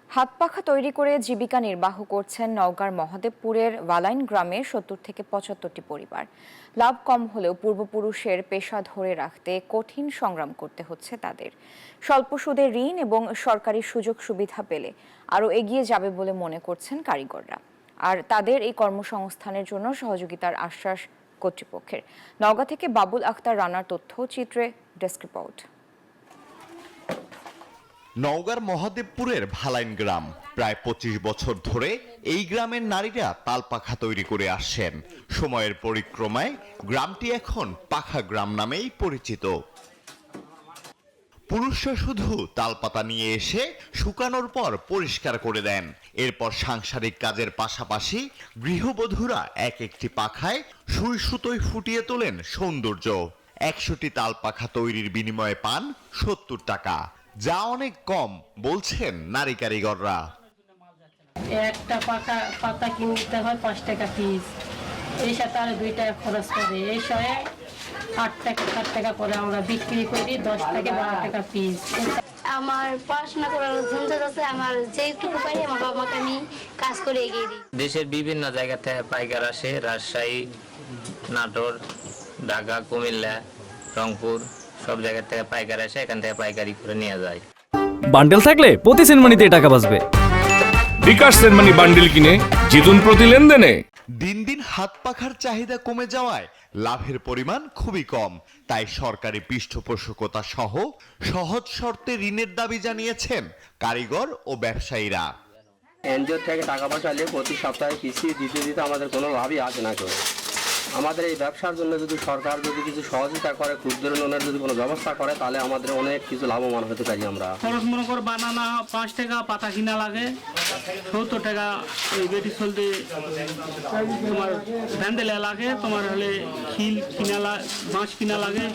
হাত পাখা তৈরি করে জীবিকা নির্বাহ করছেন নওগাঁর মহাদেবপুরের ওয়ালাইন গ্রামের ৭০ থেকে ৭৫টি পরিবার। লাভ কম হলেও পূর্বপুরুষের পেশা ধরে রাখতে কঠিন সংগ্রাম করতে হচ্ছে তাদের। স্বল্প সুদে ঋণ এবং সরকারি সুযোগ সুবিধা পেলে আরও এগিয়ে যাবে বলে মনে করছেন কারিগররা। আর তাদের এই কর্মসংস্থানের জন্য সহযোগিতার আশ্বাস কর্তৃপক্ষের। নওগাঁ থেকে বাবুল আক্তার রানার তথ্যচিত্রে ডেস্ক রিপোর্ট। নওগাঁর মহাদেবপুরের ভালাইন গ্রাম প্রায় ২৫ বছর ধরে এই গ্রামের নারীরা তালপাখা তৈরি করে আসছেন। সময়ের পরিক্রমায় গ্রামটি এখন পাখা গ্রাম নামেই পরিচিত। পুরুষরা শুধু তালপাতা নিয়ে এসে শুকানোর পর পরিষ্কার করে দেন। এরপর সাংসারিক কাজের পাশাপাশি গৃহবধূরা এক একটি পাখায় সুই সুতোয় ফুটিয়ে তোলেন সৌন্দর্য। ১০০টি তালপাখা তৈরির বিনিময়ে পান ৭০ টাকা, যা অনেক কম বলছেন নারী কারিগররা। একটা পাতা কিনতে হয় ৫ টাকা পিস, এই সাথে আর ২ টাকা খরচ করে, এই সয়ে ৮ টাকা ৭ টাকা করে আমরা বিক্রি করি, ১০ থেকে ১২ টাকা পিস। আমার পড়াশোনা করার ঝঞ্ঝাট আছে, আমার যেটুকু পাই আমার বাবা মাকে আমি কাজ করে এগিয়ে দিই। দেশের বিভিন্ন জায়গা থেকে পাইকার আসে, রাজশাহী, নাটোর, ঢাকা, কুমিল্লা, রংপুর সব জায়গা থেকে পাইকার আসে, এখান থেকে পাইকারি করে নিয়ে যায়। বান্ডেল থাকলে প্রতি সেনমানিতে টাকা বাঁচবে। বিকাশ সেনমানি বান্ডেল কিনে জিতুন প্রতি লেনদেনে। দিন দিন হাত পাখার চাহিদা কমে যাওয়ায় লাভের পরিমাণ খুবই কম, তাই সরকারি পৃষ্ঠপোষকতা সহ সহজ শর্তে ঋণের দাবি জানিয়েছেন কারিগর ও ব্যবসায়ীরা। এনজিও থেকে টাকা পয়সা নিয়ে প্রতি সপ্তাহে কিস্তি দিতে দিতে আমাদের কোনো লাভই আসে না। কেউ আমাদের এই ব্যবসার জন্য যদি সরকার যদি কিছু সহযোগিতা করে, ক্ষুদ্র লোনের যদি কোনো ব্যবস্থা করে, তাহলে আমাদের অনেক কিছু লাভবান হতে পারি আমরা। খরচ মনে করে বানানা ৫ টাকা পাতা কিনা লাগে, ৭০ টাকা এই বেটি চলতে তোমার ভ্যান্ডেলা লাগে, তোমার হলে খিল কিনা বাঁশ কিনা লাগে,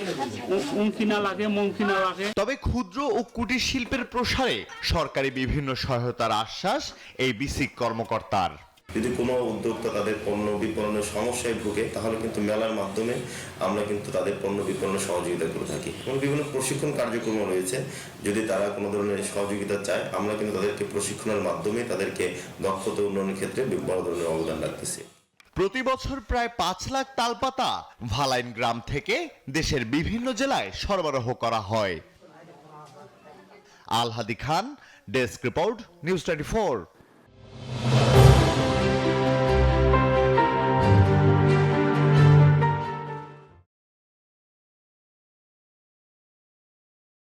উম কিনা লাগে, মোম কিনা লাগে। তবে ক্ষুদ্র ও কুটির শিল্পের প্রসারে সরকারি বিভিন্ন সহায়তার আশ্বাস এই বিসিক কর্মকর্তার। যদি কোনো উদ্যোক্তা তাদের পণ্য বিপণনের সমস্যায় ভুগে, তাহলে কিন্তু মেলার মাধ্যমে আমরা কিন্তু তাদের পণ্য বিপণনের সহযোগিতা করে থাকি এবং বিভিন্ন প্রশিক্ষণ কার্যক্রম রয়েছে। যদি তারা কোনো ধরনের সহযোগিতা চায়, আমরা কিন্তু তাদেরকে প্রশিক্ষণের মাধ্যমে তাদেরকে দক্ষতা উন্নয়নের ক্ষেত্রে বড় ধরনের অবদান রাখতেছি। প্রতি বছর প্রায় ৫ লাখ তালপাতা ভালাইন গ্রাম থেকে দেশের বিভিন্ন জেলায় সরবরাহ করা হয়। আলহাদি খান, ডেস্ক রিপোর্ট, নিউজ 24।